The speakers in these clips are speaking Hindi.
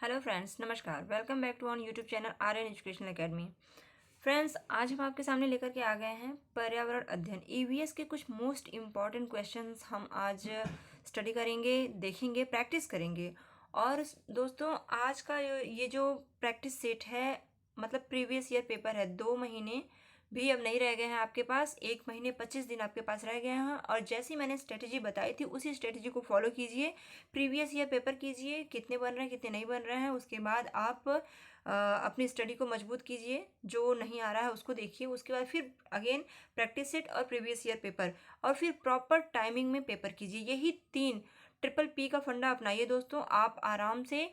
हेलो फ्रेंड्स, नमस्कार। Welcome back to on YouTube channel Aryan educational academy. Friends, आज हम आपके सामने लेकर के आ गए हैं पर्यावरण अध्ययन ईवीएस के कुछ मोस्ट इम्पॉर्टेंट क्वेश्चंस हम आज स्टडी करेंगे, देखेंगे, प्रैक्टिस करेंगे। और दोस्तों, आज का ये जो प्रैक्टिस सेट है, मतलब प्रीवियस ईयर पेपर है। 2 महीने भी अब नहीं रह गए हैं आपके पास, 1 महीने 25 दिन आपके पास रह गए हैं। और जैसी मैंने स्ट्रेटजी बताई थी उसी स्ट्रेटजी को फॉलो कीजिए। प्रीवियस ईयर पेपर कीजिए, कितने बन रहे हैं कितने नहीं बन रहे हैं। उसके बाद आप अपनी स्टडी को मजबूत कीजिए, जो नहीं आ रहा है उसको देखिए। उसके बाद फिर अगेन प्रैक्टिस सेट और प्रीवियस ईयर पेपर, और फिर प्रॉपर टाइमिंग में पेपर कीजिए। यही 3 ट्रिपल P का फंडा अपनाइए दोस्तों। आप आराम से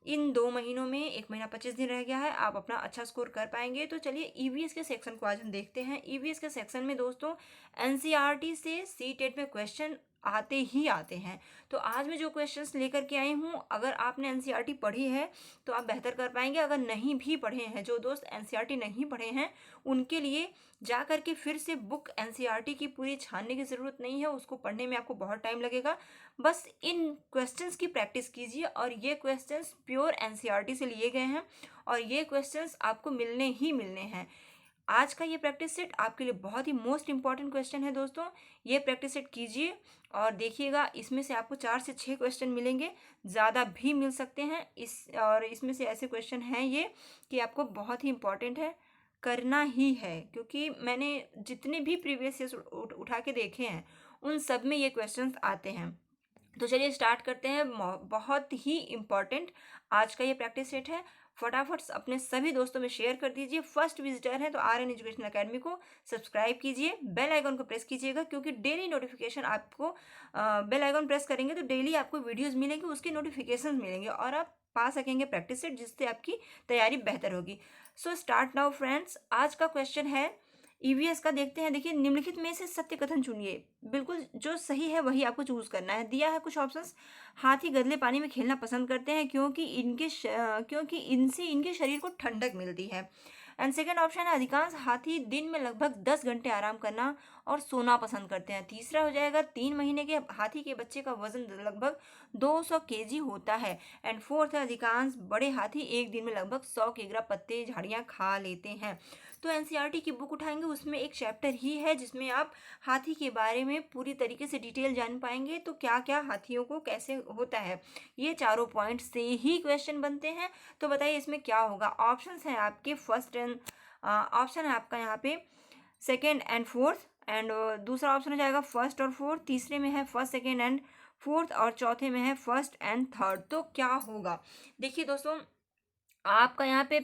इन 2 महीनों में, 1 महीना 25 दिन रह गया है, आप अपना अच्छा स्कोर कर पाएंगे। तो चलिए ईवीएस के सेक्शन को आज हम देखते हैं। ईवीएस के सेक्शन में दोस्तों एनसीईआरटी से सीटेट में क्वेश्चन आते ही आते हैं। तो आज मैं जो क्वेश्चंस लेकर के आई हूँ, अगर आपने एनसीईआरटी पढ़ी है तो आप बेहतर कर पाएंगे। अगर नहीं भी पढ़े हैं, जो दोस्त एनसीईआरटी नहीं पढ़े हैं, उनके लिए जा करके फिर से बुक एनसीईआरटी की पूरी छानने की ज़रूरत नहीं है। उसको पढ़ने में आपको बहुत टाइम लगेगा। बस इन क्वेश्चंस की प्रैक्टिस कीजिए। और ये क्वेश्चंस प्योर एनसीईआरटी से लिए गए हैं, और ये क्वेश्चंस आपको मिलने ही मिलने हैं। आज का ये प्रैक्टिस सेट आपके लिए बहुत ही मोस्ट इंपॉर्टेंट क्वेश्चन है दोस्तों। ये प्रैक्टिस सेट कीजिए और देखिएगा, इसमें से आपको 4 से 6 क्वेश्चन मिलेंगे, ज़्यादा भी मिल सकते हैं। और इसमें से ऐसे क्वेश्चन हैं ये कि आपको बहुत ही इंपॉर्टेंट है, करना ही है। क्योंकि मैंने जितने भी प्रीवियस ईयर उठा के देखे हैं, उन सब में ये क्वेश्चंस आते हैं। तो चलिए स्टार्ट करते हैं। बहुत ही इम्पॉर्टेंट आज का ये प्रैक्टिस सेट है। फटाफट अपने सभी दोस्तों में शेयर कर दीजिए। फर्स्ट विजिटर है तो आर्यन एजुकेशन एकेडमी को सब्सक्राइब कीजिए, बेल आइकन को प्रेस कीजिएगा, क्योंकि डेली नोटिफिकेशन आपको बेल आइकन प्रेस करेंगे तो डेली आपको वीडियोस मिलेंगे, उसके नोटिफिकेशन मिलेंगे और आप पा सकेंगे प्रैक्टिस सेट, जिससे आपकी तैयारी बेहतर होगी। So start now friends. आज का क्वेश्चन है ईवीएस का, देखते हैं। देखिए, निम्नलिखित में से सत्य कथन चुनिए। बिल्कुल जो सही है वही आपको चूज करना है। दिया है कुछ ऑप्शंस। हाथी गदले पानी में खेलना पसंद करते हैं क्योंकि क्योंकि इनसे इनके शरीर को ठंडक मिलती है। एंड सेकेंड ऑप्शन है, अधिकांश हाथी दिन में लगभग 10 घंटे आराम करना और सोना पसंद करते हैं। तीसरा हो जाएगा, 3 महीने के हाथी के बच्चे का वजन लगभग 200 kg होता है। एंड फोर्थ है, अधिकांश बड़े हाथी एक दिन में लगभग 100 किग्रा पत्ते झाड़ियाँ खा लेते हैं। तो एनसीईआरटी की बुक उठाएंगे, उसमें एक चैप्टर ही है जिसमें आप हाथी के बारे में पूरी तरीके से डिटेल जान पाएंगे। तो क्या क्या हाथियों को कैसे होता है, ये चारों पॉइंट से ही क्वेश्चन बनते हैं। तो बताइए इसमें क्या होगा। ऑप्शंस हैं आपके, फर्स्ट एंड ऑप्शन है आपका यहाँ पे सेकेंड एंड फोर्थ, एंड दूसरा ऑप्शन हो जाएगा फर्स्ट और फोर्थ, तीसरे में है फर्स्ट सेकेंड एंड फोर्थ, और चौथे में है फर्स्ट एंड थर्ड। तो क्या होगा, देखिए दोस्तों, आपका यहाँ पे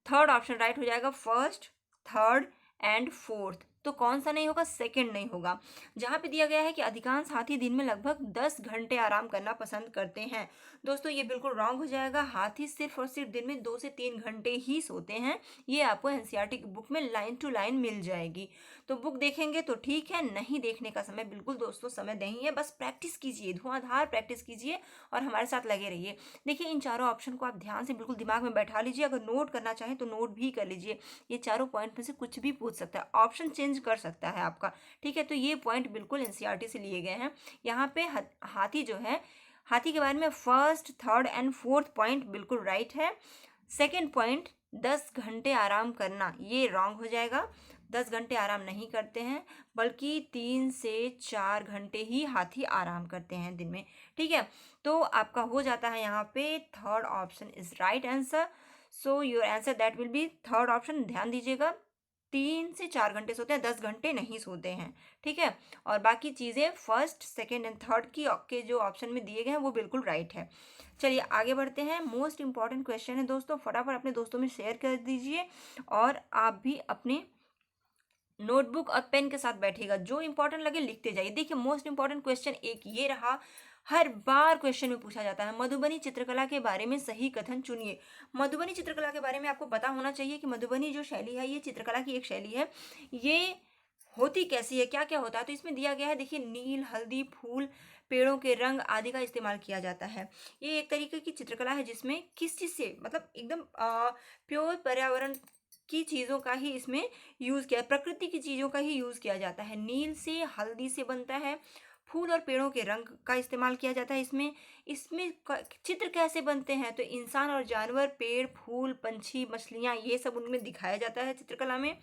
थर्ड ऑप्शन राइट हो जाएगा, फर्स्ट, थर्ड एंड फोर्थ। तो कौन सा नहीं होगा, सेकंड नहीं होगा। जहाँ पे दिया गया है कि अधिकांश हाथी दिन में लगभग 10 घंटे आराम करना पसंद करते हैं, दोस्तों ये बिल्कुल रॉन्ग हो जाएगा। हाथी सिर्फ और सिर्फ दिन में 2 से 3 घंटे ही सोते हैं। ये आपको एनसीईआरटी की बुक में लाइन टू लाइन मिल जाएगी। तो बुक देखेंगे तो ठीक है, नहीं देखने का समय बिल्कुल दोस्तों समय नहीं है। बस प्रैक्टिस कीजिए, धुआंधार प्रैक्टिस कीजिए और हमारे साथ लगे रहिए। देखिए, इन चारों ऑप्शन को आप ध्यान से बिल्कुल दिमाग में बैठा लीजिए। अगर नोट करना चाहें तो नोट भी कर लीजिए। ये चारों पॉइंट में से कुछ भी पूछ सकता है, ऑप्शन चेंज कर सकता है आपका। ठीक है, तो ये पॉइंट बिल्कुल एनसीईआरटी से लिए गए हैं। यहाँ पे हाथी जो है, हाथी के बारे में first, third and fourth point बिल्कुल राइट है। सेकेंड पॉइंट 10 घंटे आराम करना, ये रॉन्ग हो जाएगा। 10 घंटे आराम नहीं करते हैं, बल्कि 3 से 4 घंटे ही हाथी आराम करते हैं दिन में। ठीक है, तो आपका हो जाता है यहाँ पे third option is right answer. So your answer that will be third option. ध्यान दीजिएगा, 3 से 4 घंटे सोते हैं, 10 घंटे नहीं सोते हैं। ठीक है, और बाकी चीज़ें फर्स्ट, सेकेंड एंड थर्ड की के जो ऑप्शन में दिए गए हैं वो बिल्कुल राइट है। चलिए आगे बढ़ते हैं। मोस्ट इंपॉर्टेंट क्वेश्चन है दोस्तों, फटाफट अपने दोस्तों में शेयर कर दीजिए और आप भी अपने नोटबुक और पेन के साथ बैठिएगा, जो इंपॉर्टेंट लगे लिखते जाइए। देखिए, मोस्ट इंपॉर्टेंट क्वेश्चन एक ये रहा, हर बार क्वेश्चन में पूछा जाता है, मधुबनी चित्रकला के बारे में सही कथन चुनिए। मधुबनी चित्रकला के बारे में आपको पता होना चाहिए कि मधुबनी जो शैली है, ये चित्रकला की एक शैली है। ये होती कैसी है, क्या क्या होता है, तो इसमें दिया गया है। देखिए, नील, हल्दी, फूल, पेड़ों के रंग आदि का इस्तेमाल किया जाता है। ये एक तरीके की चित्रकला है जिसमें किस चीज़ से, मतलब एकदम प्योर पर्यावरण की चीज़ों का ही इसमें यूज़ किया, प्रकृति की चीज़ों का ही यूज़ किया जाता है। नील से, हल्दी से बनता है, फूल और पेड़ों के रंग का इस्तेमाल किया जाता है इसमें। इसमें चित्र कैसे बनते हैं, तो इंसान और जानवर, पेड़, फूल, पंछी, मछलियाँ, ये सब उनमें दिखाया जाता है चित्रकला में।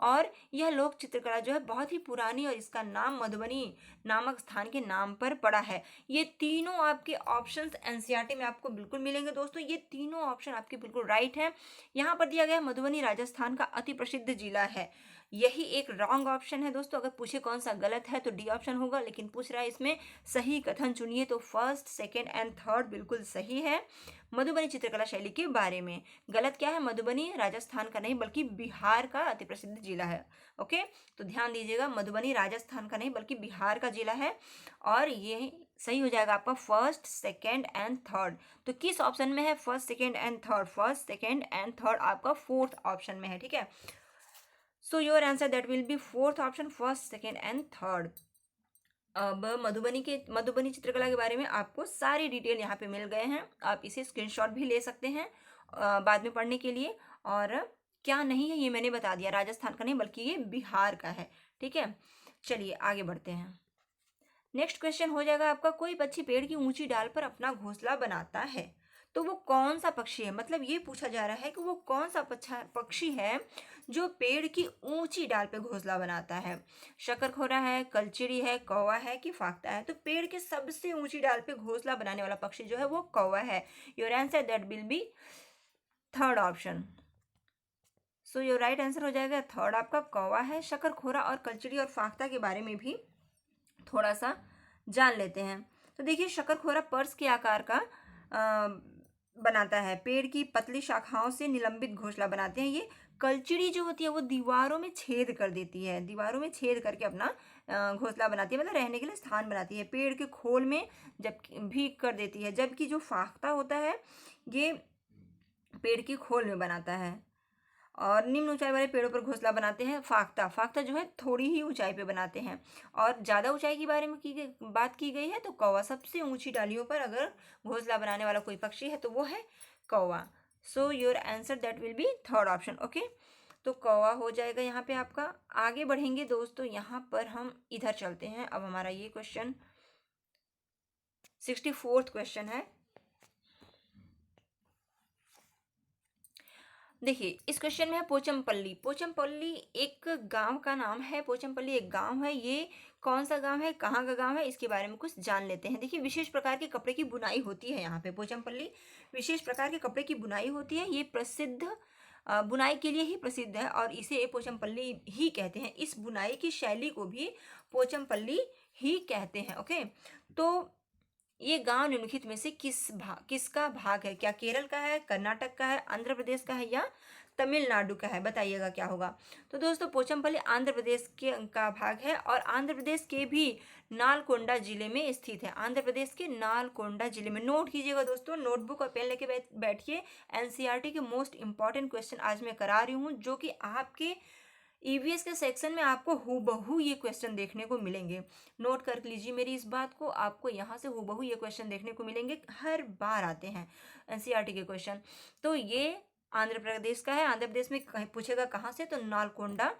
और यह लोक चित्रकला जो है बहुत ही पुरानी, और इसका नाम मधुबनी नामक स्थान के नाम पर पड़ा है। ये तीनों आपके ऑप्शंस एनसीईआरटी में आपको बिल्कुल मिलेंगे दोस्तों, ये तीनों ऑप्शन आपके बिल्कुल राइट है। यहाँ पर दिया गया मधुबनी राजस्थान का अति प्रसिद्ध जिला है, यही एक रॉन्ग ऑप्शन है दोस्तों। अगर पूछे कौन सा गलत है तो डी ऑप्शन होगा, लेकिन पूछ रहा है इसमें सही कथन चुनिए, तो फर्स्ट, सेकंड एंड थर्ड बिल्कुल सही है। मधुबनी चित्रकला शैली के बारे में गलत क्या है, मधुबनी राजस्थान का नहीं बल्कि बिहार का अति प्रसिद्ध जिला है। ओके, तो ध्यान दीजिएगा, मधुबनी राजस्थान का नहीं बल्कि बिहार का जिला है, और ये सही हो जाएगा आपका फर्स्ट, सेकंड एंड थर्ड। तो किस ऑप्शन में है first, second and third, first, second and third आपका फोर्थ ऑप्शन में है, ठीक है। सो your answer that will B fourth option, first, second and third. अब मधुबनी चित्रकला के बारे में आपको सारी डिटेल यहाँ पे मिल गए हैं, आप इसे स्क्रीनशॉट भी ले सकते हैं बाद में पढ़ने के लिए। और क्या नहीं है ये मैंने बता दिया, राजस्थान का नहीं बल्कि ये बिहार का है, ठीक है। चलिए आगे बढ़ते हैं। नेक्स्ट क्वेश्चन हो जाएगा आपका, कोई पक्षी पेड़ की ऊंची डाल पर अपना घोंसला बनाता है, तो वो कौन सा पक्षी है। मतलब ये पूछा जा रहा है कि वो कौन सा पक्षी है जो पेड़ की ऊंची डाल पे घोंसला बनाता है। शकरखोरा है, कलचिड़ी है, कौवा है कि फाख्ता है। तो पेड़ के सबसे ऊंची डाल पे घोंसला बनाने वाला पक्षी जो है वो कौवा है। Your answer that will be third option. So your right answer हो जाएगा थर्ड आपका कौवा है। शकरखोरा और कलचिड़ी और फाख्ता के बारे में भी थोड़ा सा जान लेते हैं। तो देखिए, शकरखोरा पर्स के आकार का बनाता है, पेड़ की पतली शाखाओं से निलंबित घोंसला बनाते हैं ये। कलचिड़ी जो होती है वो दीवारों में छेद कर देती है, दीवारों में छेद करके अपना घोंसला बनाती है, मतलब रहने के लिए स्थान बनाती है। पेड़ के खोल में जब भी कर देती है, जबकि जो फाख्ता होता है ये पेड़ की खोल में बनाता है। और निम्न ऊंचाई वाले पेड़ों पर घोंसला बनाते हैं फाख्ता जो है थोड़ी ही ऊंचाई पे बनाते हैं। और ज़्यादा ऊंचाई के बारे में बात की गई है तो कौवा, सबसे ऊंची डालियों पर अगर घोंसला बनाने वाला कोई पक्षी है तो वो है कौवा। सो your answer that will be third option. Okay, तो कौवा हो जाएगा यहाँ पे आपका। आगे बढ़ेंगे दोस्तों, यहाँ पर हम इधर चलते हैं। अब हमारा ये क्वेश्चन 64th क्वेश्चन है। देखिए, इस क्वेश्चन में है पोचमपल्ली। पोचमपल्ली एक गांव का नाम है, पोचमपल्ली एक गांव है। ये कौन सा गांव है, कहाँ का गांव है, इसके बारे में कुछ जान लेते हैं। देखिए, विशेष प्रकार के कपड़े की बुनाई होती है यहाँ पे। पोचमपल्ली विशेष प्रकार के कपड़े की बुनाई होती है, ये प्रसिद्ध बुनाई के लिए ही प्रसिद्ध है और इसे पोचमपल्ली ही कहते हैं। इस बुनाई की शैली को भी पोचमपल्ली ही कहते हैं। ओके, तो ये गांव निम्नलिखित में से किसका भाग है। क्या केरल का है, कर्नाटक का है, आंध्र प्रदेश का है या तमिलनाडु का है, बताइएगा क्या होगा। तो दोस्तों, पोचमपल्ली आंध्र प्रदेश का भाग है, और आंध्र प्रदेश के भी नालकोंडा जिले में स्थित है। आंध्र प्रदेश के नालकोंडा जिले में। नोट कीजिएगा दोस्तों, नोटबुक और पेन लेके बैठिए। एनसीईआरटी के मोस्ट इंपॉर्टेंट क्वेश्चन आज मैं करा रही हूँ, जो कि आपके ईवीएस के सेक्शन में आपको हूबहू ये क्वेश्चन देखने को मिलेंगे। नोट कर लीजिए मेरी इस बात को, आपको यहाँ से हूबहू ये क्वेश्चन देखने को मिलेंगे, हर बार आते हैं एनसीईआरटी के क्वेश्चन। तो ये आंध्र प्रदेश का है। आंध्र प्रदेश में पूछेगा कहाँ से, तो नालकोंडा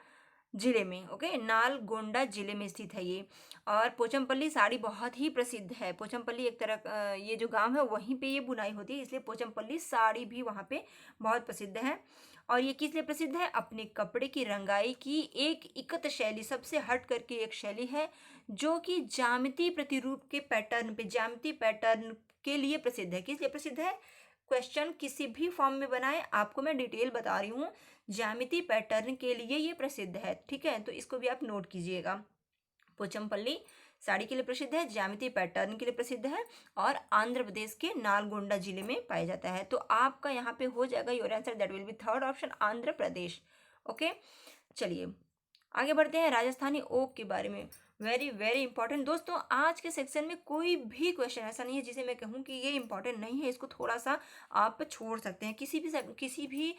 जिले में। ओके, नालगोंडा जिले में स्थित है ये। और पोचमपल्ली साड़ी बहुत ही प्रसिद्ध है। पोचमपल्ली एक तरह ये जो गांव है वहीं पे ये बुनाई होती है, इसलिए पोचमपल्ली साड़ी भी वहाँ पे बहुत प्रसिद्ध है। और ये किस लिए प्रसिद्ध है, अपने कपड़े की रंगाई की एक इकत शैली, सबसे हट करके एक शैली है जो कि ज्यामिति प्रतिरूप के पैटर्न पे, ज्यामिति पैटर्न के लिए प्रसिद्ध है। किस लिए प्रसिद्ध है, क्वेश्चन किसी भी फॉर्म में बनाए, आपको मैं डिटेल बता रही हूँ। ज्यामिति पैटर्न के लिए ये प्रसिद्ध है, ठीक है, तो इसको भी आप नोट कीजिएगा। पोचमपल्ली साड़ी के लिए प्रसिद्ध है, ज्यामिति पैटर्न के लिए प्रसिद्ध है, और आंध्र प्रदेश के नालगोंडा जिले में पाया जाता है। तो आपका यहाँ पे हो जाएगा your answer that will be third option, Andhra Pradesh. Okay, चलिए आगे बढ़ते हैं राजस्थानी ओक के बारे में। वेरी वेरी इंपॉर्टेंट दोस्तों, आज के सेक्शन में कोई भी क्वेश्चन ऐसा नहीं है जिसे मैं कहूँ कि ये इंपॉर्टेंट नहीं है, इसको थोड़ा सा आप छोड़ सकते हैं। किसी भी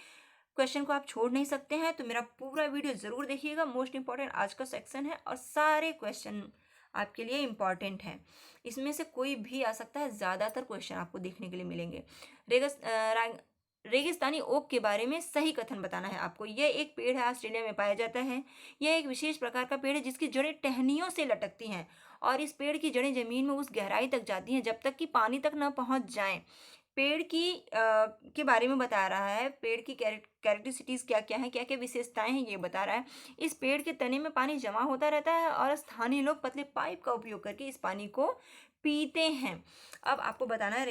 क्वेश्चन को आप छोड़ नहीं सकते हैं। तो मेरा पूरा वीडियो ज़रूर देखिएगा, मोस्ट इंपॉर्टेंट आज का सेक्शन है और सारे क्वेश्चन आपके लिए इम्पॉर्टेंट हैं। इसमें से कोई भी आ सकता है, ज़्यादातर क्वेश्चन आपको देखने के लिए मिलेंगे। रेगिस्तानी ओक के बारे में सही कथन बताना है आपको। यह एक पेड़ है, ऑस्ट्रेलिया में पाया जाता है। यह एक विशेष प्रकार का पेड़ है जिसकी जड़ें टहनियों से लटकती हैं और इस पेड़ की जड़ें जमीन में उस गहराई तक जाती हैं जब तक कि पानी तक न पहुंच जाएं। पेड़ की के बारे में बता रहा है, पेड़ की कैरेक्टरिस्टिक्स क्या क्या है, क्या क्या विशेषताएं हैं, ये बता रहा है। इस पेड़ के तने में पानी जमा होता रहता है और स्थानीय लोग पतले पाइप का उपयोग करके इस पानी को पीते हैं। अब आपको बताना है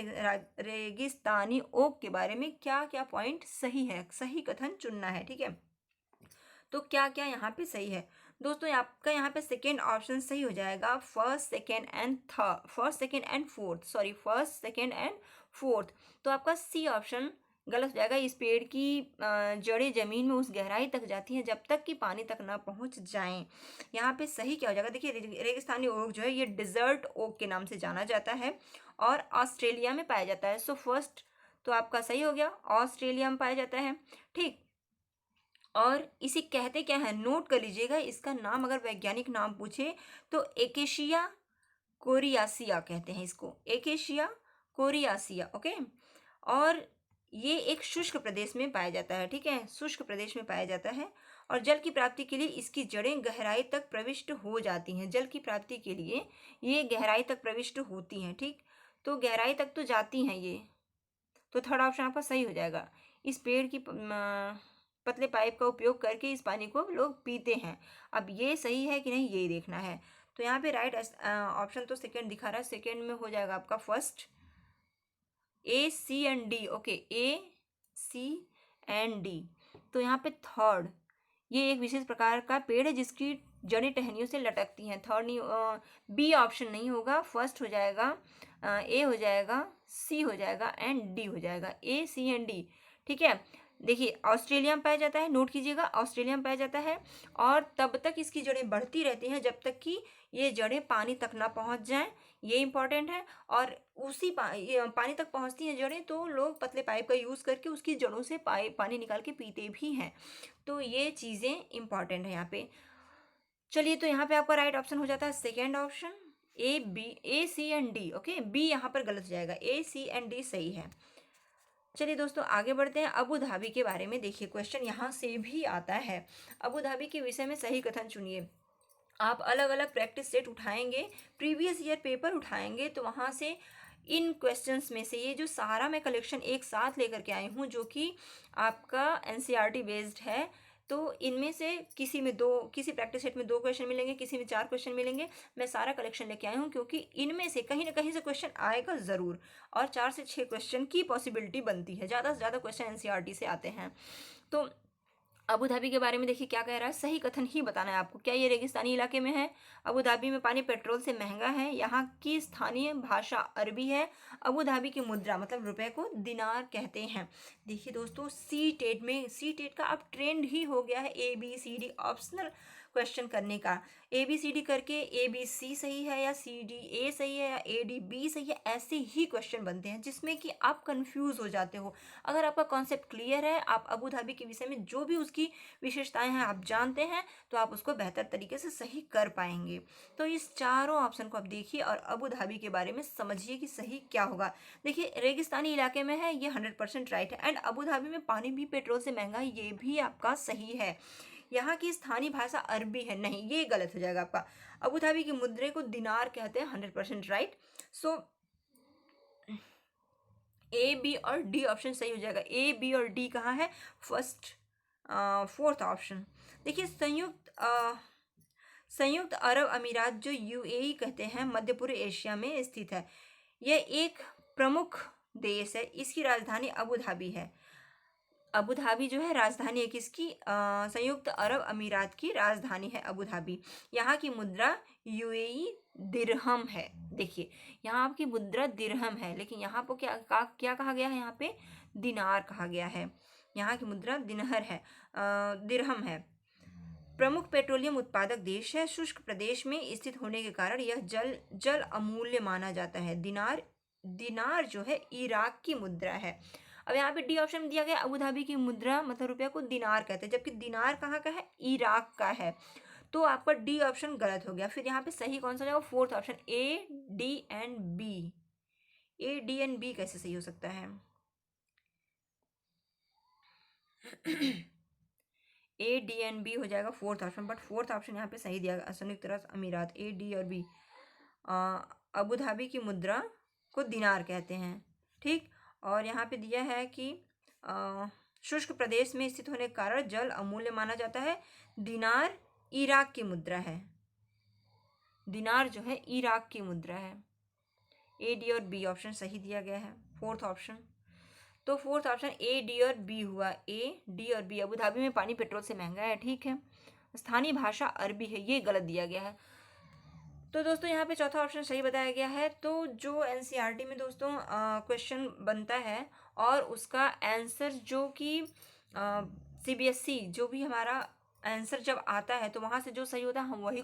रेगिस्तानी ओक के बारे में क्या क्या पॉइंट सही है, सही कथन चुनना है, ठीक है। तो क्या क्या यहाँ पे सही है दोस्तों, आपका यहाँ पे सेकेंड ऑप्शन सही हो जाएगा, फर्स्ट सेकेंड एंड फोर्थ। तो आपका सी ऑप्शन गलत हो जाएगा। इस पेड़ की जड़ें जमीन में उस गहराई तक जाती हैं जब तक कि पानी तक ना पहुंच जाएं। यहाँ पे सही क्या हो जाएगा, देखिए रेगिस्तानी ओक जो है ये डिजर्ट ओक के नाम से जाना जाता है और ऑस्ट्रेलिया में पाया जाता है। सो फर्स्ट तो आपका सही हो गया, ऑस्ट्रेलिया में पाया जाता है, ठीक। और इसे कहते क्या है, नोट कर लीजिएगा इसका नाम, अगर वैज्ञानिक नाम पूछे तो एकेशिया कोरियासिया कहते हैं इसको, एकेशिया कोरियासिया, ओके। और ये एक शुष्क प्रदेश में पाया जाता है, ठीक है, शुष्क प्रदेश में पाया जाता है। और जल की प्राप्ति के लिए इसकी जड़ें गहराई तक प्रविष्ट हो जाती हैं, जल की प्राप्ति के लिए ये गहराई तक प्रविष्ट होती हैं, ठीक। तो गहराई तक तो जाती हैं ये, तो थर्ड ऑप्शन आपका सही हो जाएगा। इस पेड़ की पतले पाइप का उपयोग करके इस पानी को लोग पीते हैं। अब ये सही है कि नहीं ये देखना है। तो यहाँ पे राइट ऑप्शन तो सेकंड दिखा रहा है, सेकंड में हो जाएगा आपका first, A C and D, okay, A C and D. तो यहाँ पे थर्ड, ये एक विशेष प्रकार का पेड़ है जिसकी जड़ें टहनियों से लटकती हैं। थर्ड नहीं, बी ऑप्शन नहीं होगा, फर्स्ट हो जाएगा, ए हो जाएगा, सी हो जाएगा एंड डी हो जाएगा, ए सी एंड डी, ठीक है। देखिए ऑस्ट्रेलिया में पाया जाता है, नोट कीजिएगा, ऑस्ट्रेलिया में पाया जाता है और तब तक इसकी जड़ें बढ़ती रहती हैं जब तक कि ये जड़ें पानी तक ना पहुंच जाएं, ये इंपॉर्टेंट है। और उसी ये पानी तक पहुंचती हैं जड़ें तो लोग पतले पाइप का यूज़ करके उसकी जड़ों से पानी निकाल के पीते भी हैं। तो ये चीज़ें इंपॉर्टेंट है यहाँ पे। चलिए तो यहाँ पे आपका राइट ऑप्शन हो जाता है second option, A C and D, okay. B यहाँ पर गलत हो जाएगा, ए सी एंड डी सही है। चलिए दोस्तों आगे बढ़ते हैं, अबू धाबी के बारे में देखिए, क्वेश्चन यहाँ से भी आता है। अबू धाबी के विषय में सही कथन चुनिए। आप अलग अलग प्रैक्टिस सेट उठाएंगे, प्रीवियस ईयर पेपर उठाएंगे, तो वहाँ से इन क्वेश्चंस में से ये जो सारा मैं कलेक्शन एक साथ लेकर के आई हूँ जो कि आपका एनसीईआरटी बेस्ड है, तो इनमें से किसी प्रैक्टिस सेट में 2 क्वेश्चन मिलेंगे, किसी में 4 क्वेश्चन मिलेंगे। मैं सारा कलेक्शन लेके आई हूँ क्योंकि इनमें से कहीं ना कहीं से क्वेश्चन आएगा ज़रूर, और 4 से 6 क्वेश्चन की पॉसिबिलिटी बनती है, ज़्यादा से ज़्यादा क्वेश्चन एनसीईआरटी से आते हैं। तो अबू धाबी के बारे में देखिए क्या कह रहा है, सही कथन ही बताना है आपको। क्या ये रेगिस्तानी इलाके में है? अबू धाबी में पानी पेट्रोल से महंगा है। यहाँ की स्थानीय भाषा अरबी है। अबू धाबी की मुद्रा मतलब रुपए को दिनार कहते हैं। देखिए दोस्तों सी टेट का अब ट्रेंड ही हो गया है ABCD ऑप्शनल क्वेश्चन करने का। ABCD करके ABC सही है या CDA सही है या ADB सही है, ऐसे ही क्वेश्चन बनते हैं जिसमें कि आप कंफ्यूज हो जाते हो। अगर आपका कॉन्सेप्ट क्लियर है, आप अबू धाबी के विषय में जो भी उसकी विशेषताएं हैं आप जानते हैं, तो आप उसको बेहतर तरीके से सही कर पाएंगे। तो इस चारों ऑप्शन को आप देखिए और अबू धाबी के बारे में समझिए कि सही क्या होगा। देखिए रेगिस्तानी इलाके में है, ये 100% राइट है। एंड अबू धाबी में पानी भी पेट्रोल से महंगा है, ये भी आपका सही है। यहाँ की स्थानीय भाषा अरबी है, नहीं ये गलत हो जाएगा आपका। अबू धाबी के मुद्रे को दिनार कहते हैं, 100% राइट। सो ए बी और डी ऑप्शन सही हो जाएगा। ए बी और डी कहाँ है? Fourth option. देखिए संयुक्त अरब अमीरात जो UAE कहते हैं मध्य पूर्व एशिया में स्थित है। यह एक प्रमुख देश है, इसकी राजधानी अबू धाबी है। अबू धाबी जो है राजधानी है किसकी? संयुक्त अरब अमीरात की राजधानी है अबू धाबी। यहाँ की मुद्रा UAE दिरहम है। देखिए यहाँ आपकी मुद्रा दिरहम है, लेकिन यहाँ पर क्या कहा गया है? यहाँ पे दिनार कहा गया है। यहाँ की मुद्रा दिरहम है। प्रमुख पेट्रोलियम उत्पादक देश है। शुष्क प्रदेश में स्थित होने के कारण यह जल अमूल्य माना जाता है। दिनार जो है इराक की मुद्रा है। अब यहाँ पे डी ऑप्शन में दिया गया अबू धाबी की मुद्रा मतलब रुपया को दिनार कहते हैं, जबकि दिनार कहाँ का है? इराक का है। तो आपका डी ऑप्शन गलत हो गया। फिर यहाँ पे सही कौन सा जाएगा? Fourth option, A D and B। A D and B कैसे सही हो सकता है? A D and B हो जाएगा fourth option, but fourth option यहाँ पे सही दिया गया, संयुक्त अरब अमीरात, A D और B। अबू धाबी की मुद्रा को दिनार कहते हैं। ठीक, और यहाँ पे दिया है कि शुष्क प्रदेश में स्थित होने के कारण जल अमूल्य माना जाता है। दिनार इराक की मुद्रा है। दिनार जो है इराक की मुद्रा है। ए, डी और बी ऑप्शन सही दिया गया है। फोर्थ ऑप्शन, तो फोर्थ ऑप्शन ए, डी और बी हुआ। ए, डी और बी। अबू धाबी में पानी पेट्रोल से महंगा है। ठीक है। स्थानीय भाषा अरबी है, ये गलत दिया गया है। तो दोस्तों यहाँ पे चौथा ऑप्शन सही बताया गया है। तो जो एनसीईआरटी में दोस्तों क्वेश्चन बनता है और उसका आंसर जो कि सीबीएसई जो भी हमारा आंसर जब आता है तो वहाँ से जो सही होता है हम उसी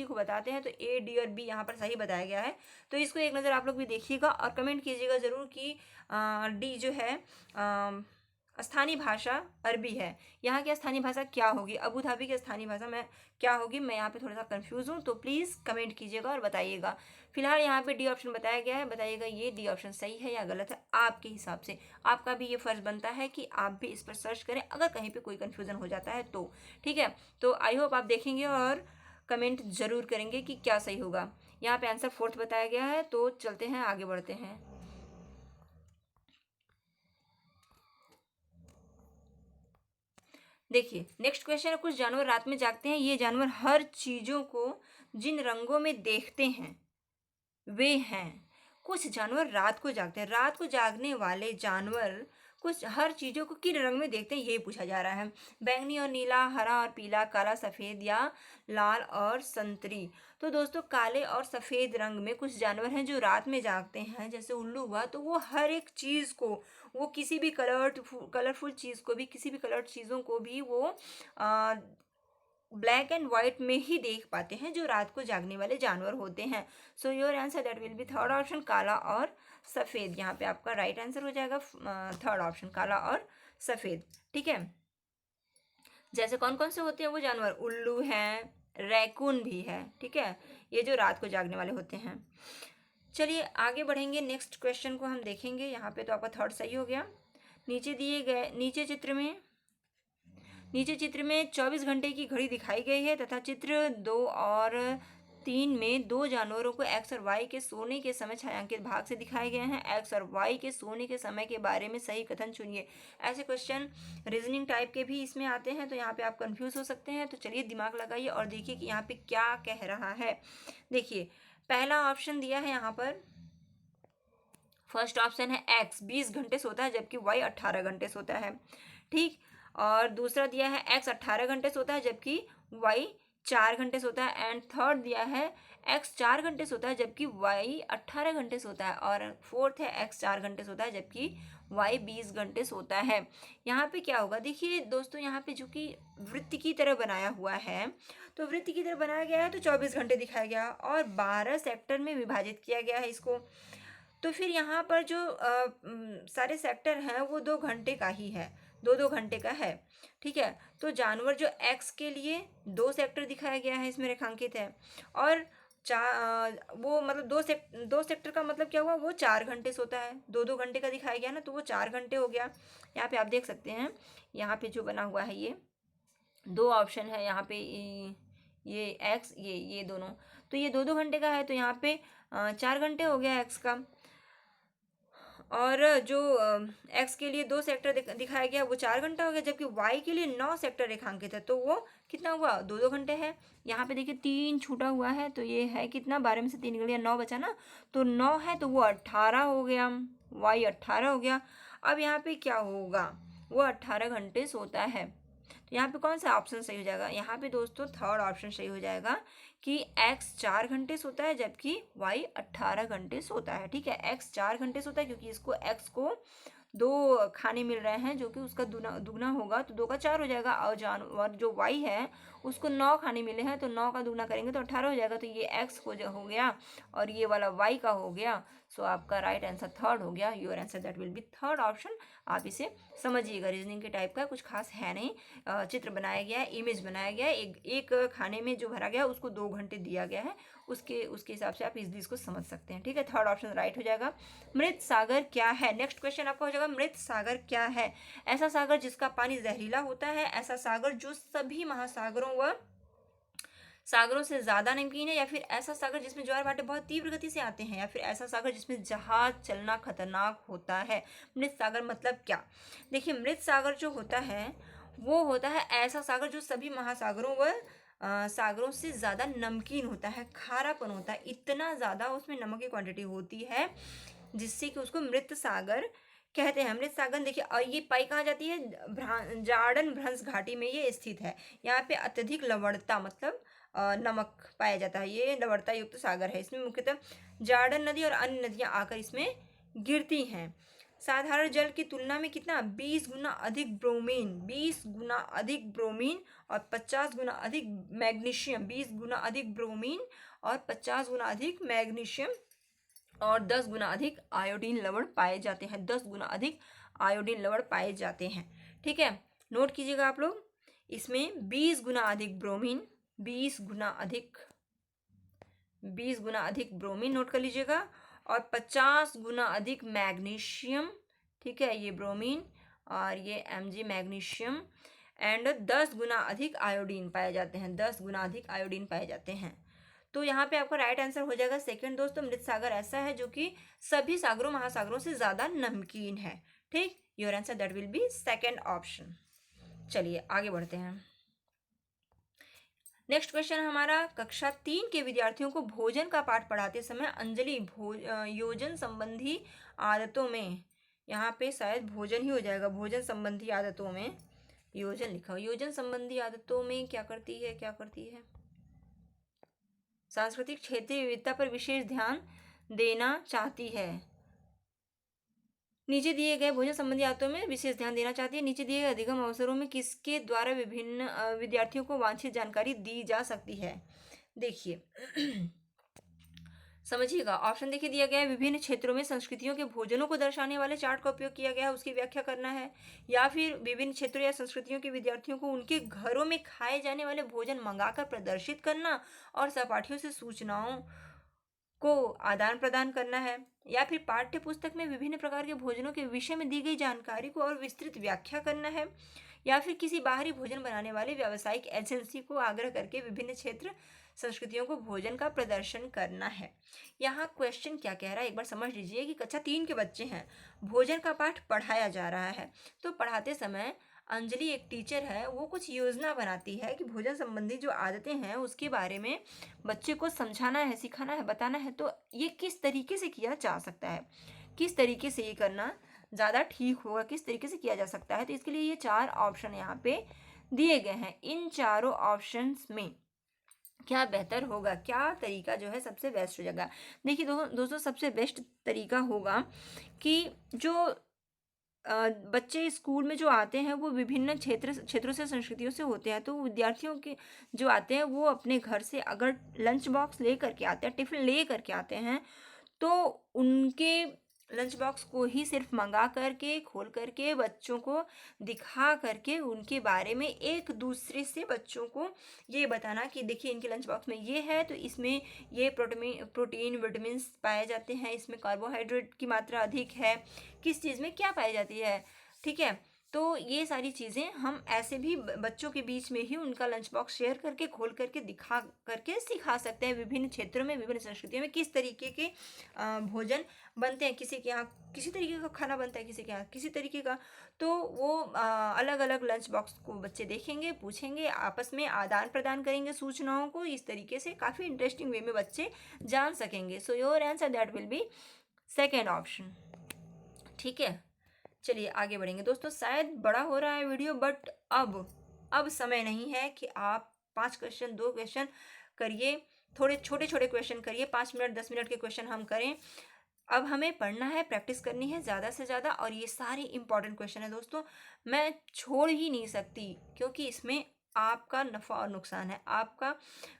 को बताते हैं। तो ए, डी और बी यहाँ पर सही बताया गया है। तो इसको एक नज़र आप लोग भी देखिएगा और कमेंट कीजिएगा ज़रूर कि डी जो है स्थानीय भाषा अरबी है। यहाँ की स्थानीय भाषा क्या होगी, अबू धाबी की स्थानीय भाषा में क्या होगी, मैं यहाँ पे थोड़ा सा कंफ्यूज हूँ, तो प्लीज़ कमेंट कीजिएगा और बताइएगा। फिलहाल यहाँ पे डी ऑप्शन बताया गया है, बताइएगा ये डी ऑप्शन सही है या गलत है आपके हिसाब से। आपका भी ये फर्ज बनता है कि आप भी इस पर सर्च करें अगर कहीं पे कोई कन्फ्यूज़न हो जाता है तो। ठीक है, तो आई होप आप देखेंगे और कमेंट जरूर करेंगे कि क्या सही होगा। यहाँ पे आंसर फोर्थ बताया गया है। तो चलते हैं, आगे बढ़ते हैं। देखिए नेक्स्ट क्वेश्चन है, कुछ जानवर रात में जागते हैं। ये जानवर हर चीजों को जिन रंगों में देखते हैं वे हैं। कुछ जानवर रात को जागते हैं। रात को जागने वाले जानवर कुछ हर चीजों को किन रंग में देखते हैं, ये पूछा जा रहा है। बैंगनी और नीला, हरा और पीला, काला सफेद या लाल और संतरी। तो दोस्तों काले और सफेद रंग में कुछ जानवर हैं जो रात में जागते हैं। जैसे उल्लू हुआ, तो वो हर एक चीज को, वो किसी भी कलरफुल चीज को भी, किसी भी कलर्ड चीजों को भी वो ब्लैक एंड व्हाइट में ही देख पाते हैं, जो रात को जागने वाले जानवर होते हैं। सो your answer that will be third option, काला और सफेद। यहाँ पे आपका राइट आंसर हो जाएगा थर्ड ऑप्शन, काला और सफेद। ठीक है, जैसे कौन कौन से होते हैं वो जानवर, उल्लू हैं, रैकून भी है। ठीक है, ये जो रात को जागने वाले होते हैं। चलिए आगे बढ़ेंगे, नेक्स्ट क्वेश्चन को हम देखेंगे। यहाँ पे तो आपका थर्ड सही हो गया। नीचे चित्र में 24 घंटे की घड़ी दिखाई गई है तथा चित्र 2 और 3 में दो जानवरों को एक्स और वाई के सोने के समय छायांकित भाग से दिखाए गए हैं। एक्स और वाई के सोने के समय के बारे में सही कथन चुनिए। ऐसे क्वेश्चन रीजनिंग टाइप के भी इसमें आते हैं, तो यहाँ पे आप कंफ्यूज हो सकते हैं। तो चलिए दिमाग लगाइए और देखिए कि यहाँ पे क्या कह रहा है। देखिए पहला ऑप्शन दिया है यहाँ पर, फर्स्ट ऑप्शन है एक्स 20 घंटे सोता है जबकि वाई 18 घंटे सोता है। ठीक, और दूसरा दिया है एक्स 18 घंटे सोता है जबकि वाई 4 घंटे सोता है। एंड थर्ड दिया है एक्स 4 घंटे सोता है जबकि वाई 18 घंटे सोता है। और फोर्थ है एक्स 4 घंटे सोता है जबकि वाई 20 घंटे सोता है। यहाँ पे क्या होगा, देखिए दोस्तों यहाँ पे जो कि वृत्त की तरह बनाया हुआ है, तो वृत्त की तरह बनाया गया है तो 24 घंटे दिखाया गया और 12 सेक्टर में विभाजित किया गया है इसको। तो फिर यहाँ पर जो सारे सेक्टर हैं वो 2 घंटे का ही है, 2-2 घंटे का है। ठीक है, तो जानवर जो एक्स के लिए 2 सेक्टर दिखाया गया है इसमें रेखांकित है, और वो मतलब 2 सेक्टर का मतलब क्या हुआ, वो 4 घंटे सोता है। 2-2 घंटे का दिखाया गया ना, तो वो 4 घंटे हो गया। यहाँ पे आप देख सकते हैं, यहाँ पे जो बना हुआ है ये 2 ऑप्शन है यहाँ पे, ये एक्स, ये दोनों, तो ये 2-2 घंटे का है, तो यहाँ पे 4 घंटे हो गया एक्स का। और जो एक्स के लिए 2 सेक्टर दिखाया गया वो 4 घंटा हो गया, जबकि वाई के लिए 9 सेक्टर रेखांकित है, तो वो कितना हुआ, 2-2 घंटे है। यहाँ पे देखिए 3 छूटा हुआ है, तो ये है कितना, 12 में से 3 निकल गया, 9 बचा ना, तो 9 है तो वो 18 हो गया, वाई 18 हो गया। अब यहाँ पे क्या होगा, वो 18 घंटे सोता है। तो यहाँ पे कौन सा ऑप्शन सही हो जाएगा, यहाँ पे दोस्तों थर्ड ऑप्शन सही हो जाएगा कि एक्स 4 घंटे सोता है जबकि वाई 18 घंटे सोता है। ठीक है, एक्स 4 घंटे सोता है क्योंकि इसको एक्स को 2 खाने मिल रहे हैं जो कि उसका दुगना होगा, तो 2 का 4 हो जाएगा। और जानवर जो वाई है उसको 9 खाने मिले हैं, तो 9 का दुगना करेंगे तो 18 हो जाएगा। तो ये एक्स को जो हो गया और ये वाला वाई का हो गया। सो आपका राइट आंसर थर्ड हो गया। Your answer that will be third option. आप इसे समझिएगा, रीजनिंग के टाइप का कुछ खास है नहीं। चित्र बनाया गया है, इमेज बनाया गया है, एक खाने में जो भरा गया है उसको 2 घंटे दिया गया है, उसके हिसाब से आप इजली इसको समझ सकते हैं। ठीक है, थर्ड ऑप्शन राइट हो जाएगा। मृत सागर क्या है, नेक्स्ट क्वेश्चन आपका हो जाएगा, मृत सागर क्या है। ऐसा सागर जिसका पानी जहरीला होता है, ऐसा सागर जो सभी महासागरों व सागरों से ज़्यादा नमकीन है, या फिर ऐसा सागर जिसमें ज्वार भाटे बहुत तीव्र गति से आते हैं, या फिर ऐसा सागर जिसमें जहाज चलना खतरनाक होता है। मृत सागर मतलब क्या? देखिए, मृत सागर जो होता है वो होता है ऐसा सागर जो सभी महासागरों व सागरों से ज़्यादा नमकीन होता है, खारापन होता है, इतना ज़्यादा उसमें नमक की क्वांटिटी होती है जिससे कि उसको मृत सागर कहते हैं। मृत सागर देखिए, और ये पाई कहाँ जाती है? जार्डन भ्रंश घाटी में ये स्थित है। यहाँ पे अत्यधिक लवणता मतलब नमक पाया जाता है, ये लवणता युक्त सागर है। इसमें मुख्यतः जार्डन नदी और अन्य नदियां आकर इसमें गिरती हैं। साधारण जल की तुलना में कितना? 20 गुना अधिक ब्रोमीन, 20 गुना अधिक ब्रोमीन और 50 गुना अधिक मैग्नीशियम, 20 गुना अधिक ब्रोमीन और 50 गुना अधिक मैग्नीशियम और 10 गुना अधिक आयोडीन लवण पाए जाते हैं। 10 गुना अधिक आयोडीन लवण पाए जाते हैं। ठीक है, नोट कीजिएगा आप लोग। इसमें 20 गुना अधिक ब्रोमीन, 20 गुना अधिक ब्रोमीन नोट कर लीजिएगा, और 50 गुना अधिक मैग्नीशियम। ठीक है, ये ब्रोमीन और ये Mg मैग्नीशियम, एंड 10 गुना अधिक आयोडीन पाए जाते हैं। 10 गुना अधिक आयोडीन पाए जाते हैं। तो यहाँ पे आपका राइट आंसर हो जाएगा सेकंड दोस्तों। मृत सागर ऐसा है जो कि सभी सागरों महासागरों से ज्यादा नमकीन है। ठीक, your answer that will B second option. चलिए आगे बढ़ते हैं। नेक्स्ट क्वेश्चन हमारा, कक्षा 3 के विद्यार्थियों को भोजन का पाठ पढ़ाते समय अंजलि योजन संबंधी आदतों में, यहाँ पे शायद भोजन ही हो जाएगा, भोजन संबंधी आदतों में योजन लिखा हो। योजन संबंधी आदतों में क्या करती है? सांस्कृतिक क्षेत्रीय विविधता पर विशेष ध्यान देना चाहती है। नीचे दिए गए भोजन संबंधी आदतों में विशेष ध्यान देना चाहती है। नीचे दिए गए अधिगम अवसरों में किसके द्वारा विभिन्न विद्यार्थियों को वांछित जानकारी दी जा सकती है? देखिए समझिएगा, ऑप्शन देखिए दिया गया है, विभिन्न क्षेत्रों में संस्कृतियों के भोजनों को दर्शाने वाले चार्ट का उपयोग किया गया है, उसकी व्याख्या करना है। या फिर विभिन्न क्षेत्रों या संस्कृतियों के विद्यार्थियों को उनके घरों में खाए जाने वाले भोजन मंगाकर प्रदर्शित करना और सहपाठियों से सूचनाओं को आदान प्रदान करना है। या फिर पाठ्य पुस्तक में विभिन्न प्रकार के भोजनों के विषय में दी गई जानकारी को और विस्तृत व्याख्या करना है। या फिर किसी बाहरी भोजन बनाने वाले व्यावसायिक एजेंसी को आग्रह करके विभिन्न क्षेत्र संस्कृतियों को भोजन का प्रदर्शन करना है। यहाँ क्वेश्चन क्या कह रहा है एक बार समझ लीजिए कि कक्षा 3 के बच्चे हैं, भोजन का पाठ पढ़ाया जा रहा है, तो पढ़ाते समय अंजलि एक टीचर है, वो कुछ योजना बनाती है कि भोजन संबंधी जो आदतें हैं उसके बारे में बच्चे को समझाना है, सिखाना है, बताना है। तो ये किस तरीके से किया जा सकता है, किस तरीके से ये करना ज़्यादा ठीक होगा, किस तरीके से किया जा सकता है? तो इसके लिए ये 4 ऑप्शन यहाँ पे दिए गए हैं। इन चारों ऑप्शंस में क्या बेहतर होगा, क्या तरीका जो है सबसे बेस्ट हो जाएगा? देखिए दोस्तों, सबसे बेस्ट तरीका होगा कि जो बच्चे स्कूल में जो आते हैं वो विभिन्न क्षेत्रों से, संस्कृतियों से होते हैं। तो विद्यार्थियों के जो आते हैं वो अपने घर से अगर लंच बॉक्स ले करके आते हैं, टिफिन ले करके आते हैं, तो उनके लंच बॉक्स को ही सिर्फ मंगा करके, खोल करके, बच्चों को दिखा करके उनके बारे में एक दूसरे से बच्चों को ये बताना कि देखिए इनके लंच बॉक्स में ये है, तो इसमें ये प्रोटीन विटामिन पाए जाते हैं, इसमें कार्बोहाइड्रेट की मात्रा अधिक है, किस चीज़ में क्या पाई जाती है। ठीक है, तो ये सारी चीज़ें हम ऐसे भी बच्चों के बीच में ही उनका लंच बॉक्स शेयर करके, खोल करके, दिखा करके सिखा सकते हैं विभिन्न क्षेत्रों में, विभिन्न संस्कृतियों में किस तरीके के भोजन बनते हैं। किसी के यहाँ किसी तरीके का खाना बनता है, किसी के यहाँ किसी तरीके का। तो वो अलग अलग लंच बॉक्स को बच्चे देखेंगे, पूछेंगे, आपस में आदान प्रदान करेंगे सूचनाओं को। इस तरीके से काफ़ी इंटरेस्टिंग वे में बच्चे जान सकेंगे। सो your answer that will B second option. ठीक है, चलिए आगे बढ़ेंगे दोस्तों। शायद बड़ा हो रहा है वीडियो, बट अब समय नहीं है कि आप 5 क्वेश्चन 2 क्वेश्चन करिए, थोड़े छोटे छोटे क्वेश्चन करिए, 5 मिनट 10 मिनट के क्वेश्चन हम करें। अब हमें पढ़ना है, प्रैक्टिस करनी है ज़्यादा से ज़्यादा, और ये सारे इंपॉर्टेंट क्वेश्चन है दोस्तों, मैं छोड़ ही नहीं सकती, क्योंकि इसमें आपका नफ़ा और नुकसान है, आपका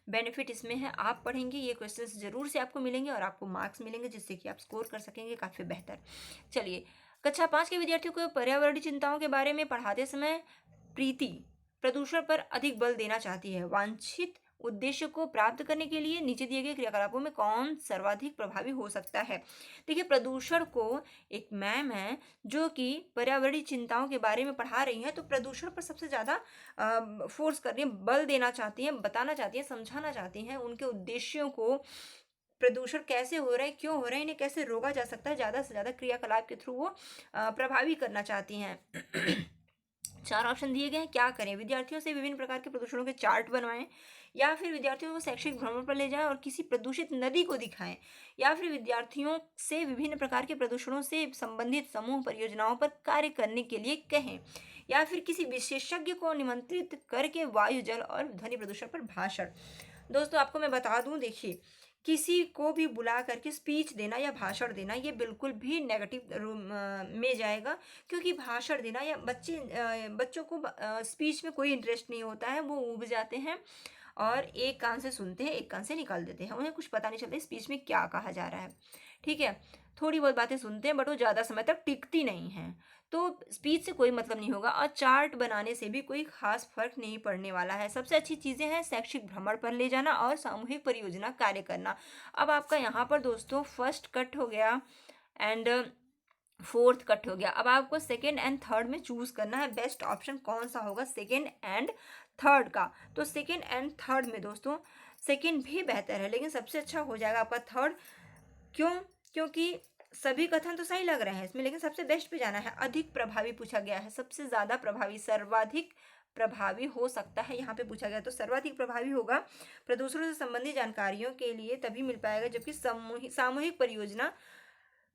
बेनिफिट इसमें है। आप पढ़ेंगे, ये क्वेश्चंस ज़रूर से आपको मिलेंगे और आपको मार्क्स मिलेंगे, जिससे कि आप स्कोर कर सकेंगे काफ़ी बेहतर। चलिए, कक्षा 5 के विद्यार्थियों को पर्यावरणीय चिंताओं के बारे में पढ़ाते समय प्रीति प्रदूषण पर अधिक बल देना चाहती है। वांछित उद्देश्य को प्राप्त करने के लिए नीचे दिए गए क्रियाकलापों में कौन सर्वाधिक प्रभावी हो सकता है। देखिए, प्रदूषण को एक मैम है जो कि पर्यावरणीय चिंताओं के बारे में पढ़ा रही हैं, तो प्रदूषण पर सबसे ज़्यादा फोर्स कर रही हैं, बल देना चाहती हैं, बताना चाहती हैं, समझाना चाहती हैं उनके उद्देश्यों को। प्रदूषण कैसे हो रहा है, क्यों हो रहा है, इन्हें कैसे रोका जा सकता है, ज़्यादा से ज़्यादा क्रियाकलाप के थ्रू वो प्रभावी करना चाहती हैं। चार ऑप्शन दिए गए हैं, क्या करें? विद्यार्थियों से विभिन्न प्रकार के प्रदूषणों के चार्ट बनवाएं, या फिर विद्यार्थियों को शैक्षिक भ्रमण पर ले जाएं और किसी प्रदूषित नदी को दिखाएं, या फिर विद्यार्थियों से विभिन्न प्रकार के प्रदूषणों से संबंधित समूह परियोजनाओं पर कार्य करने के लिए कहें, या फिर किसी विशेषज्ञ को निमंत्रित करके वायु, जल और ध्वनि प्रदूषण पर भाषण। दोस्तों, आपको मैं बता दूं, देखिए, किसी को भी बुला करके स्पीच देना या भाषण देना ये बिल्कुल भी नेगेटिव में जाएगा, क्योंकि भाषण देना या बच्चों को स्पीच में कोई इंटरेस्ट नहीं होता है, वो ऊब जाते हैं और एक कान से सुनते हैं, एक कान से निकाल देते हैं, उन्हें कुछ पता नहीं चलता स्पीच में क्या कहा जा रहा है। ठीक है, थोड़ी बहुत बातें सुनते हैं बट वो ज़्यादा समय तक टिकती नहीं हैं, तो स्पीच से कोई मतलब नहीं होगा और चार्ट बनाने से भी कोई खास फर्क नहीं पड़ने वाला है। सबसे अच्छी चीज़ें हैं शैक्षिक भ्रमण पर ले जाना और सामूहिक परियोजना कार्य करना। अब आपका यहाँ पर दोस्तों फर्स्ट कट हो गया एंड फोर्थ कट हो गया। अब आपको सेकेंड एंड थर्ड में चूज करना है बेस्ट ऑप्शन कौन सा होगा सेकेंड एंड थर्ड का। तो सेकेंड एंड थर्ड में दोस्तों सेकेंड भी बेहतर है, लेकिन सबसे अच्छा हो जाएगा आपका थर्ड। क्यों? क्योंकि सभी कथन तो सही लग रहे हैं इसमें, लेकिन सबसे बेस्ट पे जाना है। अधिक प्रभावी पूछा गया है, सबसे ज्यादा प्रभावी, सर्वाधिक प्रभावी हो सकता है यहाँ पे पूछा गया, तो सर्वाधिक प्रभावी होगा। प्रदूषण से संबंधित जानकारियों के लिए तभी मिल पाएगा जबकि सामूहिक परियोजना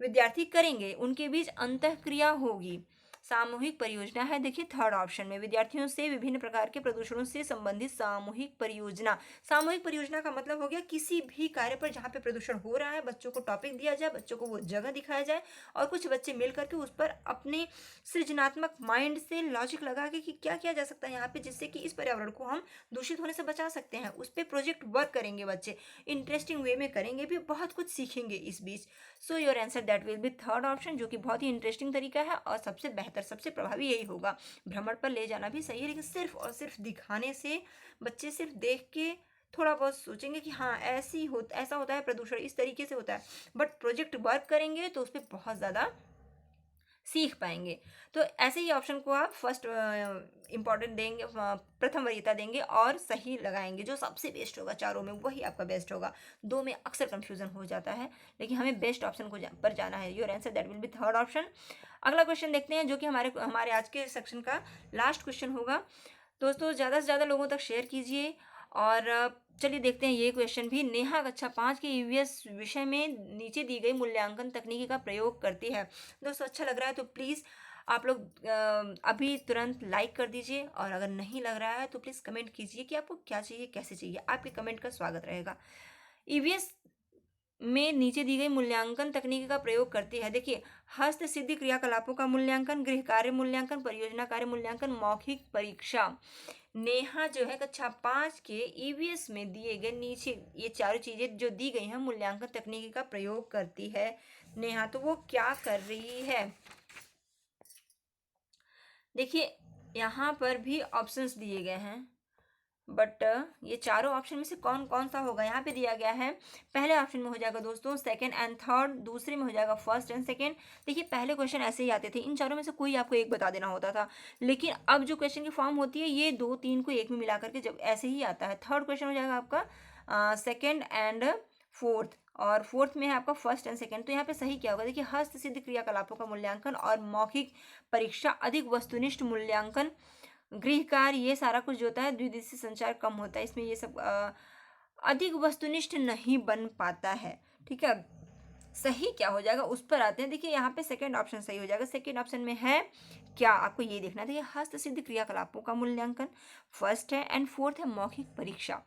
विद्यार्थी करेंगे, उनके बीच अंतःक्रिया होगी। सामूहिक परियोजना है, देखिए थर्ड ऑप्शन में, विद्यार्थियों से विभिन्न प्रकार के प्रदूषणों से संबंधित सामूहिक परियोजना। सामूहिक परियोजना का मतलब हो गया किसी भी कार्य पर जहाँ पे प्रदूषण हो रहा है, बच्चों को टॉपिक दिया जाए, बच्चों को वो जगह दिखाया जाए और कुछ बच्चे मिल करके उस पर अपने सृजनात्मक माइंड से लॉजिक लगा के कि क्या किया जा सकता है यहाँ पे जिससे कि इस पर्यावरण को हम दूषित होने से बचा सकते हैं, उस पर प्रोजेक्ट वर्क करेंगे बच्चे, इंटरेस्टिंग वे में करेंगे भी, बहुत कुछ सीखेंगे इस बीच। So your answer that will be third option, जो कि बहुत ही इंटरेस्टिंग तरीका है और सबसे बेहतर, सबसे प्रभावी यही होगा। भ्रमण पर ले जाना भी सही है, लेकिन सिर्फ और सिर्फ दिखाने से बच्चे सिर्फ देख के थोड़ा बहुत सोचेंगे कि हाँ ऐसा होता है, प्रदूषण इस तरीके से होता है, बट प्रोजेक्ट वर्क करेंगे तो उस पर बहुत ज़्यादा सीख पाएंगे। तो ऐसे ही ऑप्शन को आप फर्स्ट इंपॉर्टेंट देंगे, प्रथम वरीयता देंगे और सही लगाएंगे, जो सबसे बेस्ट होगा चारों में वही आपका बेस्ट होगा। दो में अक्सर कंफ्यूजन हो जाता है, लेकिन हमें बेस्ट ऑप्शन को पर जाना है। Your answer that will be third option. अगला क्वेश्चन देखते हैं, जो कि हमारे आज के सेक्शन का लास्ट क्वेश्चन होगा। दोस्तों ज़्यादा से ज़्यादा लोगों तक शेयर कीजिए और चलिए देखते हैं ये क्वेश्चन भी। नेहा कक्षा 5 के ईवीएस विषय में नीचे दी गई मूल्यांकन तकनीकी का प्रयोग करती है। दोस्तों अच्छा लग रहा है तो प्लीज़ आप लोग अभी तुरंत लाइक कर दीजिए, और अगर नहीं लग रहा है तो प्लीज़ कमेंट कीजिए कि आपको क्या चाहिए, कैसे चाहिए, आपके कमेंट का स्वागत रहेगा। ईवीएस में नीचे दी गई मूल्यांकन तकनीकी का प्रयोग करती है। देखिए, हस्त सिद्धि क्रियाकलापों का मूल्यांकन, गृह कार्य मूल्यांकन, परियोजना कार्य मूल्यांकन, मौखिक परीक्षा। नेहा जो है कक्षा 5 के ईवीएस में दिए गए नीचे ये चारों चीजें जो दी गई हैं मूल्यांकन तकनीकी का प्रयोग करती है। नेहा तो वो क्या कर रही है, देखिए यहाँ पर भी ऑप्शंस दिए गए हैं, बट ये चारों ऑप्शन में से कौन कौन सा होगा यहाँ पे दिया गया है। पहले ऑप्शन में हो जाएगा दोस्तों सेकंड एंड थर्ड, दूसरे में हो जाएगा फर्स्ट एंड सेकंड। देखिए पहले क्वेश्चन ऐसे ही आते थे, इन चारों में से कोई आपको एक बता देना होता था, लेकिन अब जो क्वेश्चन की फॉर्म होती है ये दो तीन को एक में मिला करके जब ऐसे ही आता है। थर्ड क्वेश्चन हो जाएगा आपका सेकेंड एंड फोर्थ, और फोर्थ में है आपका फर्स्ट एंड सेकंड। तो यहाँ पे सही क्या होगा, देखिए हस्त सिद्ध क्रियाकलापों का मूल्यांकन और मौखिक परीक्षा, अधिक वस्तुनिष्ठ मूल्यांकन, गृह कार्य, ये सारा कुछ जो होता है द्विदिशीय संचार कम होता है, इसमें ये सब अधिक वस्तुनिष्ठ नहीं बन पाता है। ठीक है, सही क्या हो जाएगा उस पर आते हैं। देखिए यहाँ पे सेकंड ऑप्शन सही हो जाएगा। सेकंड ऑप्शन में है क्या, आपको ये देखना है। देखिए हस्त सिद्ध क्रियाकलापों का मूल्यांकन फर्स्ट है एंड फोर्थ है मौखिक परीक्षा।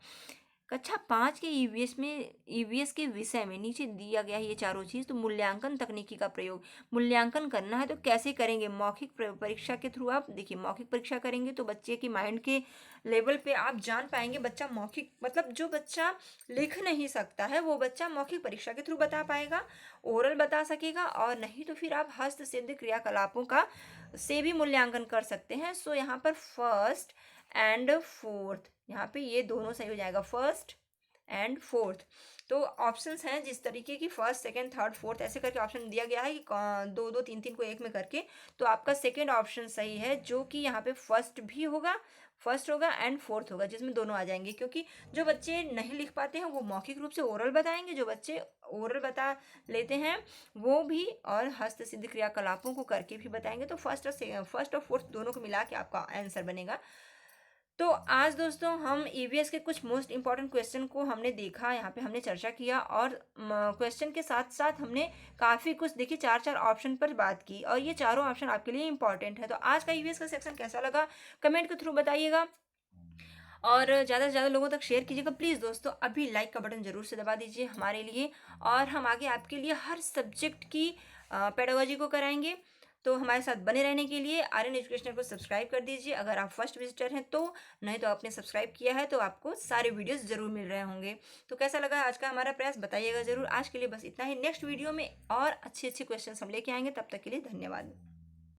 कक्षा 5 के ईवीएस के विषय में नीचे दिया गया है ये चारों चीज़। तो मूल्यांकन तकनीकी का प्रयोग, मूल्यांकन करना है तो कैसे करेंगे, मौखिक परीक्षा के थ्रू। आप देखिए मौखिक परीक्षा करेंगे तो बच्चे की माइंड के लेवल पे आप जान पाएंगे बच्चा मौखिक, मतलब जो बच्चा लिख नहीं सकता है वो बच्चा मौखिक परीक्षा के थ्रू बता पाएगा, ओरल बता सकेगा, और नहीं तो फिर आप हस्त सिद्ध क्रियाकलापों का से भी मूल्यांकन कर सकते हैं। सो यहाँ पर फर्स्ट एंड फोर्थ यहाँ पे ये दोनों सही हो जाएगा, फर्स्ट एंड फोर्थ। तो ऑप्शंस हैं जिस तरीके की फर्स्ट सेकंड थर्ड फोर्थ ऐसे करके ऑप्शन दिया गया है कि दो दो तीन तीन को एक में करके, तो आपका सेकंड ऑप्शन सही है, जो कि यहाँ पे फर्स्ट भी होगा, फर्स्ट होगा एंड फोर्थ होगा, जिसमें दोनों आ जाएंगे। क्योंकि जो बच्चे नहीं लिख पाते हैं वो मौखिक रूप से ओरल बताएंगे, जो बच्चे ओरल बता लेते हैं वो भी और हस्त सिद्ध क्रियाकलापों को करके भी बताएंगे। तो फर्स्ट और फोर्थ दोनों को मिला के आपका आंसर बनेगा। तो आज दोस्तों हम ईवीएस के कुछ मोस्ट इंपॉर्टेंट क्वेश्चन को हमने देखा, यहाँ पे हमने चर्चा किया, और क्वेश्चन के साथ साथ हमने काफ़ी कुछ देखिए 4 ऑप्शन पर बात की, और ये चारों ऑप्शन आपके लिए इंपॉर्टेंट है। तो आज का ईवीएस का सेक्शन कैसा लगा कमेंट के थ्रू बताइएगा, और ज़्यादा से ज़्यादा लोगों तक शेयर कीजिएगा प्लीज़ दोस्तों। अभी लाइक का बटन ज़रूर से दबा दीजिए हमारे लिए, और हम आगे आपके लिए हर सब्जेक्ट की पेडागोजी को कराएंगे। तो हमारे साथ बने रहने के लिए आर्यन एजुकेशनल को सब्सक्राइब कर दीजिए अगर आप फर्स्ट विजिटर हैं तो, नहीं तो आपने सब्सक्राइब किया है तो आपको सारे वीडियोस ज़रूर मिल रहे होंगे। तो कैसा लगा आज का हमारा प्रयास बताइएगा ज़रूर। आज के लिए बस इतना ही, नेक्स्ट वीडियो में और अच्छे अच्छे क्वेश्चन हम लेके आएंगे, तब तक के लिए धन्यवाद।